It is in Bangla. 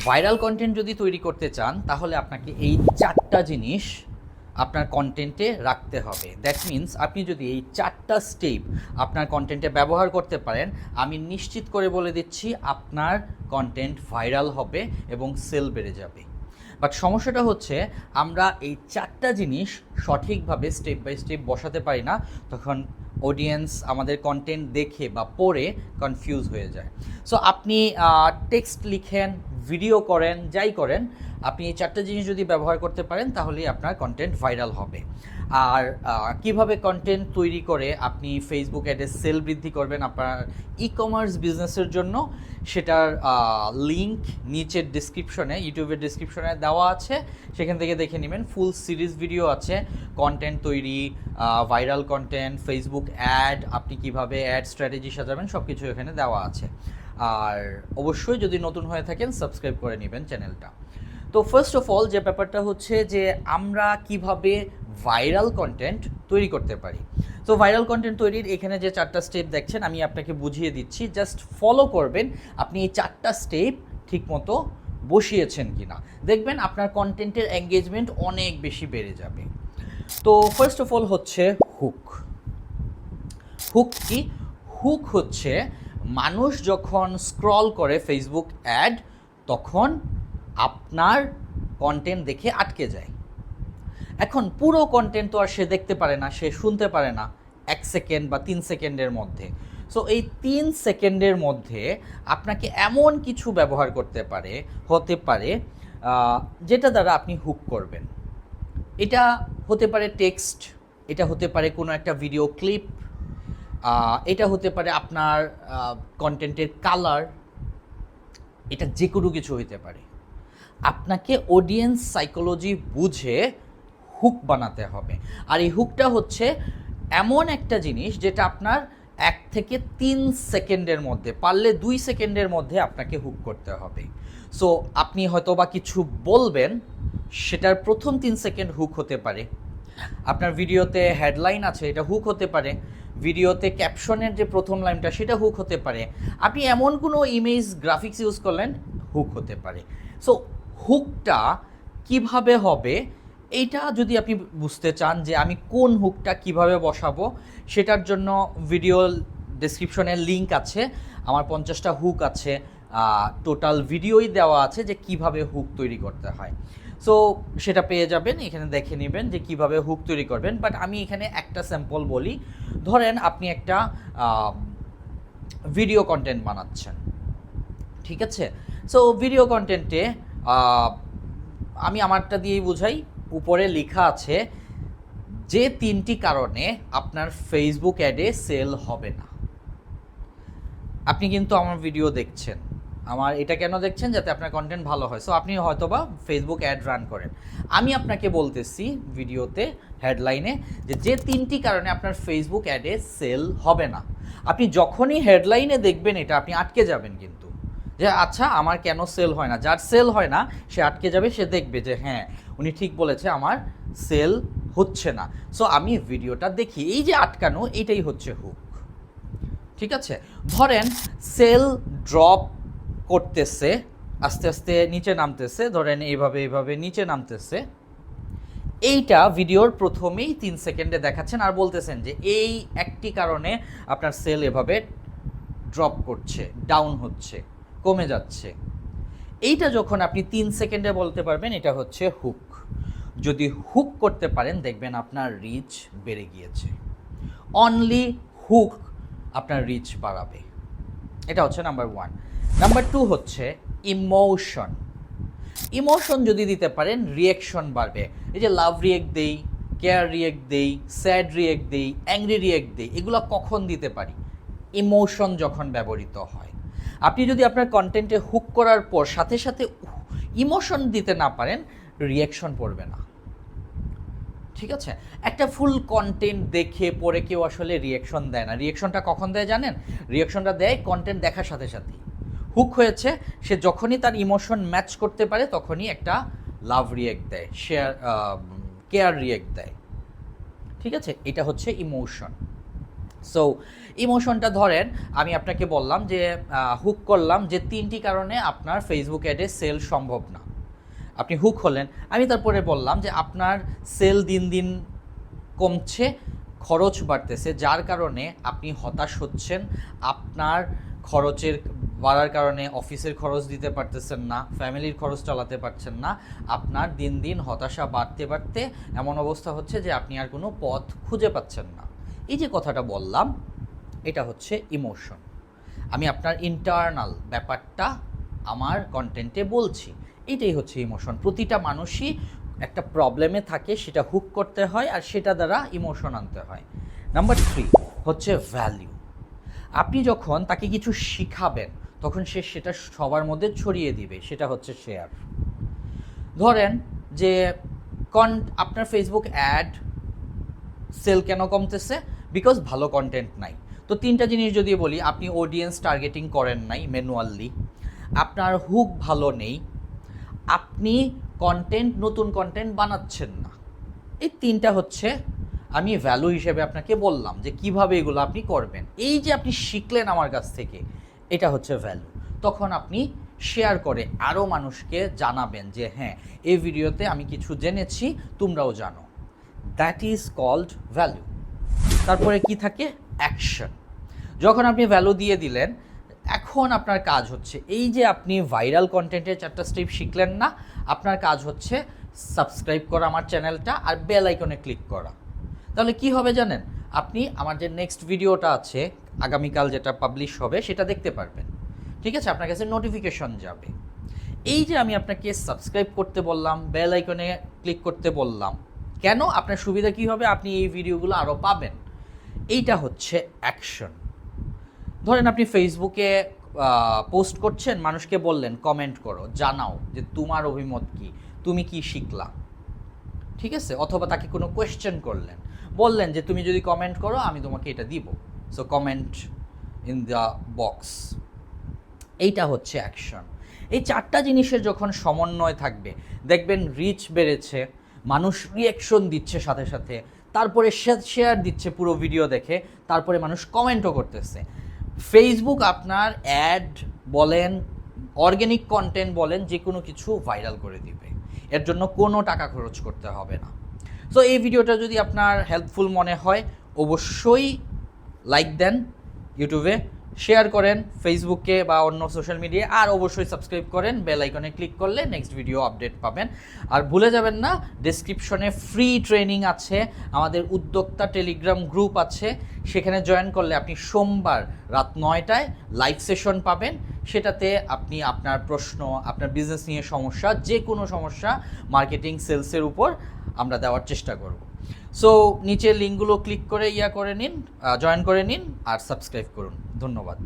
ভাইরাল কন্টেন্ট যদি তৈরি করতে চান তাহলে আপনাকে এই 4টা জিনিস আপনার কন্টেন্টে রাখতে হবে। দ্যাট মিন্স আপনি যদি এই 4টা স্টেপ আপনার কন্টেন্টে ব্যবহার করতে পারেন, আমি নিশ্চিত করে বলে দিচ্ছি আপনার কন্টেন্ট ভাইরাল হবে এবং সেল বেড়ে যাবে। বাট সমস্যাটা হচ্ছে আমরা এই 4টা জিনিস সঠিকভাবে স্টেপ বাই স্টেপ বসাতে পারি না, তখন অডিয়েন্স আমাদের কন্টেন্ট দেখে বা পড়ে কনফিউজ হয়ে যায়। সো আপনি টেক্সট লিখেন, ভিডিও করেন, যাই করেন, আপনি এই 4টা জিনিস যদি ব্যবহার করতে পারেন তাহলেই আপনার কন্টেন্ট ভাইরাল হবে। আর কিভাবে কন্টেন্ট তৈরি করে আপনি ফেসবুক অ্যাডে সেল বৃদ্ধি করবেন আপনার ই কমার্স বিজনেসের জন্য, সেটার লিঙ্ক নিচের ডিসক্রিপশনে, ইউটিউবের ডিসক্রিপশনে দেওয়া আছে, সেখান থেকে দেখে নেবেন। ফুল সিরিজ ভিডিও আছে কন্টেন্ট তৈরি, ভাইরাল কন্টেন্ট, ফেসবুক অ্যাড, আপনি কিভাবে অ্যাড স্ট্র্যাটেজি সাজাবেন, সব কিছু এখানে দেওয়া আছে। আর অবশ্যই যদি নতুন হয়ে থাকেন সাবস্ক্রাইব করে নেবেন চ্যানেলটা। তো ফার্স্ট অফ অল যে ব্যাপারটা হচ্ছে যে আমরা কিভাবে ভাইরাল কন্টেন্ট তৈরি করতে পারি। তো ভাইরাল কন্টেন্ট তৈরির এখানে যে 4টা স্টেপ দেখছেন আমি আপনাকে বুঝিয়ে দিচ্ছি, জাস্ট ফলো করবেন। আপনি এই 4টা স্টেপ ঠিকমতো বসিয়েছেন কিনা, দেখবেন আপনার কন্টেন্টের এঙ্গেজমেন্ট অনেক বেশি বেড়ে যাবে। তো ফার্স্ট অফ অল হচ্ছে হুক। হুক কি? হুক হচ্ছে মানুষ যখন স্ক্রল করে ফেসবুক অ্যাড, তখন আপনার কন্টেন্ট দেখে আটকে যায়। এখন পুরো কন্টেন্ট তো আর সে দেখতে পারে না, সে শুনতে পারে না 1 সেকেন্ড বা 3 সেকেন্ডের মধ্যে। সো এই 3 সেকেন্ডের মধ্যে আপনাকে এমন কিছু ব্যবহার হতে পারে যেটা দ্বারা আপনি হুক করবেন। এটা হতে পারে টেক্সট, এটা হতে পারে কোনো একটা ভিডিও ক্লিপ, এটা হতে পারে আপনার কন্টেন্টের কালার, এটা যে কোনো কিছু হতে পারে। আপনাকে অডিয়েন্স সাইকোলজি বুঝে হুক বানাতে হবে। আর এই হুকটা হচ্ছে এমন একটা জিনিস যেটা আপনার 1 থেকে 3 সেকেন্ডের মধ্যে, পারলে 2 সেকেন্ডের মধ্যে আপনাকে হুক করতে হবে। সো আপনি হয়তো বা কিছু বলবেন, সেটার প্রথম 3 সেকেন্ড হুক হতে পারে। আপনার ভিডিওতে হেডলাইন আছে, এটা হুক হতে পারে। ভিডিওতে ক্যাপশনের যে প্রথম লাইনটা সেটা হুক হতে পারে। আপনি এমন কোনো ইমেজ গ্রাফিক্স ইউজ করলেন, হুক হতে পারে। সো হুকটা কিভাবে হবে, এইটা যদি আপনি বুঝতে চান যে আমি কোন হুকটা কিভাবে বসাবো, সেটার জন্য ভিডিও ডেসক্রিপশনের লিঙ্ক আছে, আমার 50টা হুক আছে, টোটাল ভিডিওই দেওয়া আছে যে কিভাবে হুক তৈরি করতে হয়। সো সেটা পেয়ে যাবেন, এখানে দেখে নেবেন যে কিভাবে হুক তৈরি করবেন। বাট আমি এখানে একটা স্যাম্পল বলি। ধরেন আপনি একটা ভিডিও কন্টেন্ট বানাচ্ছেন, ঠিক আছে? সো ভিডিও কন্টেন্টে আমি আমারটা দিয়েই বুঝাই। উপরে লেখা আছে যে 3টি কারণে আপনার ফেসবুক অ্যাডে সেল হবে না। আপনি কিন্তু আমার ভিডিও দেখছেন, আমার এটা কেন দেখছেন? যাতে আপনার কন্টেন্ট ভালো হয়। সো আপনি হয়তোবা ফেসবুক অ্যাড রান করেন। আমি আপনাকে বলতেছি ভিডিওতে হেডলাইনে যে 3টি কারণে আপনার ফেসবুক অ্যাডে সেল হবে না। আপনি যখনই হেডলাইনে দেখবেন এটা, আপনি আটকে যাবেন কিন্তু, যে আচ্ছা আমার কেন সেল হয় না। যার সেল হয় না সে আটকে যাবে, সে দেখবে যে হ্যাঁ উনি ঠিক বলেছে, আমার সেল হচ্ছে না। সো আমি ভিডিওটা দেখি, এই যে আটকানো, এইটাই হচ্ছে হুক। ঠিক আছে? ধরেন সেল ড্রপ করতেছে, আস্তে আস্তে নিচে নামতেছে, ধরেন এইভাবে এইভাবে নিচে নামতেছে। এইটা ভিডিওর প্রথমেই 3 সেকেন্ডে দেখাচ্ছেন আর বলতেছেন যে এই একটি কারণে আপনার সেল এভাবে ড্রপ করছে, ডাউন হচ্ছে, কমে যাচ্ছে। এইটা যখন আপনি 3 সেকেন্ডে বলতে পারবেন, এটা হচ্ছে হুক। যদি হুক করতে পারেন দেখবেন আপনার রিচ বেড়ে গিয়েছে। অনলি হুক আপনার রিচ বাড়াবে। এটা হচ্ছে নাম্বার 1। নাম্বার 2 হচ্ছে ইমোশন। ইমোশন যদি দিতে পারেন, রিয়েকশন বাড়বে। এই যে লাভ রিয়েক্ট দেই, কেয়ার রিয়েক্ট দেই, স্যাড রিয়েক্ট দেই, অ্যাংরি রিয়েক্ট দেই, এগুলো কখন দিতে পারি? ইমোশন যখন ব্যবহৃত হয়। আপনি যদি আপনার কন্টেন্টে হুক করার পর সাথে সাথে ইমোশন দিতে না পারেন, রিয়েকশন পড়বে না। ঠিক আছে? একটা ফুল কন্টেন্ট দেখে পরে কেউ আসলে রিয়েকশন দেয় না। রিয়েকশনটা কখন দেয় জানেন? রিয়েকশনটা দেয় কন্টেন্ট দেখার সাথে সাথেই। হুক হয়েছে, সে যখনই তার ইমোশন ম্যাচ করতে পারে তখনই একটা লাভ রিয়েক্ট দেয়, শেয়ার কেয়ার রিয়েক্ট দেয়। ঠিক আছে? এটা হচ্ছে ইমোশন। সো ইমোশনটা ধরেন আমি আপনাকে বললাম যে হুক করলাম যে 3টি কারণে আপনার ফেসবুক অ্যাডে সেল সম্ভব না। আপনি হুক হলেন, আমি তারপরে বললাম যে আপনার সেল দিন দিন কমছে, খরচ বাড়তেছে, যার কারণে আপনি হতাশ হচ্ছেন, আপনার খরচের বাড়ার কারণে অফিসের খরচ দিতে পারতেছেন না, ফ্যামিলির খরচ চালাতে পারছেন না, আপনার দিন দিন হতাশা বাড়তে বাড়তে এমন অবস্থা হচ্ছে যে আপনি আর কোনো পথ খুঁজে পাচ্ছেন না। এই যে কথাটা বললাম, এটা হচ্ছে ইমোশন। আমি আপনার ইন্টারনাল ব্যাপারটা আমার কন্টেন্টে বলছি, এটাই হচ্ছে ইমোশন। প্রতিটা মানুষই একটা প্রবলেমে থাকে, সেটা হুক করতে হয় আর সেটা দ্বারা ইমোশন আনতে হয়। নাম্বার 3 হচ্ছে ভ্যালিউ। আপনি যখন তাকে কিছু শিখাবেন তখন সে সেটা সবার মধ্যে ছড়িয়ে দিবে, সেটা হচ্ছে শেয়ার। ধরেন যে আপনার ফেসবুক অ্যাড সেল কেন কমতেছে? বিকজ ভালো কন্টেন্ট নাই। তো 3টা জিনিস যদি বলি, আপনি অডিয়েন্স টার্গেটিং করেন নাই ম্যানুয়ালি, আপনার হুক ভালো নেই, আপনি নতুন কন্টেন্ট বানাচ্ছেন না। এই 3টা হচ্ছে আমি ভ্যালু হিসেবে আপনাকে বললাম যে কিভাবে এগুলো আপনি করবেন। এই যে আপনি শিখলেন আমার কাছ থেকে, এটা হচ্ছে ভ্যালু। তখন আপনি শেয়ার করে আরও মানুষকে জানাবেন যে হ্যাঁ, এই ভিডিওতে আমি কিছু জেনেছি, তোমরাও জানো। That is called value. তারপরে কি থাকে? অ্যাকশন। যখন আপনি ভ্যালু দিয়ে দিলেন, এখন আপনার কাজ হচ্ছে, এই যে আপনি ভাইরাল কন্টেন্টের 4টা স্টেপ শিখলেন না, আপনার কাজ হচ্ছে সাবস্ক্রাইব করা আমার চ্যানেলটা আর বেল আইকনে ক্লিক করা। তাহলে কি হবে জানেন? আপনি আমার যে নেক্সট ভিডিওটা আছে আগামীকাল যেটা পাবলিশ হবে সেটা দেখতে পারবেন। ঠিক আছে? আপনার কাছে নোটিফিকেশন যাবে। এই যে আমি আপনাকে সাবস্ক্রাইব করতে বললাম, বেল আইকনে ক্লিক করতে বললাম, কেন? আপনার সুবিধা কী হবে? আপনি এই ভিডিওগুলো আরও পাবেন। এইটা হচ্ছে অ্যাকশন। ধরেন আপনি ফেসবুকে পোস্ট করছেন, মানুষকে বললেন কমেন্ট করো, জানাও যে তোমার অভিমত কী, তুমি কি শিখলা। ঠিক আছে? অথবা তাকে কোনো কোয়েশ্চেন করলেন, বললেন যে তুমি যদি কমেন্ট করো আমি তোমাকে এটা দিব, so comment in the box. এইটা হচ্ছে অ্যাকশন। এই 4টা জিনিসের যখন সমন্বয় থাকবে, দেখবেন রিচ বেড়েছে, মানুষ রিয়াকশন দিচ্ছে সাথে সাথে, তারপরে শেয়ার দিচ্ছে পুরো ভিডিও দেখে, তারপরে মানুষ কমেন্টও করতেছে। ফেসবুক আপনার অ্যাড বলেন, অর্গ্যানিক কন্টেন্ট বলেন, যে কোনো কিছু ভাইরাল করে দিবে। এর জন্য কোনো টাকা খরচ করতে হবে না। সো এই ভিডিওটা যদি আপনার হেল্পফুল মনে হয়, অবশ্যই লাইক দেন, ইউটিউবে শেয়ার করেন, ফেসবুকে বা অন্য সোশ্যাল মিডিয়ায়, আর অবশ্যই সাবস্ক্রাইব করেন। বেল আইকনে ক্লিক করলে নেক্সট ভিডিও আপডেট পাবেন। আর ভুলে যাবেন না, ডেসক্রিপশনে ফ্রি ট্রেনিং আছে, আমাদের উদ্যোক্তা টেলিগ্রাম গ্রুপ আছে, সেখানে জয়েন করলে আপনি সোমবার রাত 9টায় লাইভ সেশন পাবেন। সেটাতে আপনি আপনার প্রশ্ন, আপনার বিজনেস নিয়ে সমস্যা, যে কোনো সমস্যা মার্কেটিং সেলসের উপর আমরা দেওয়ার চেষ্টা করব। সো নিচের লিঙ্কগুলো ক্লিক করে করে নিন, জয়েন করে নিন আর সাবস্ক্রাইব করুন। ধন্যবাদ।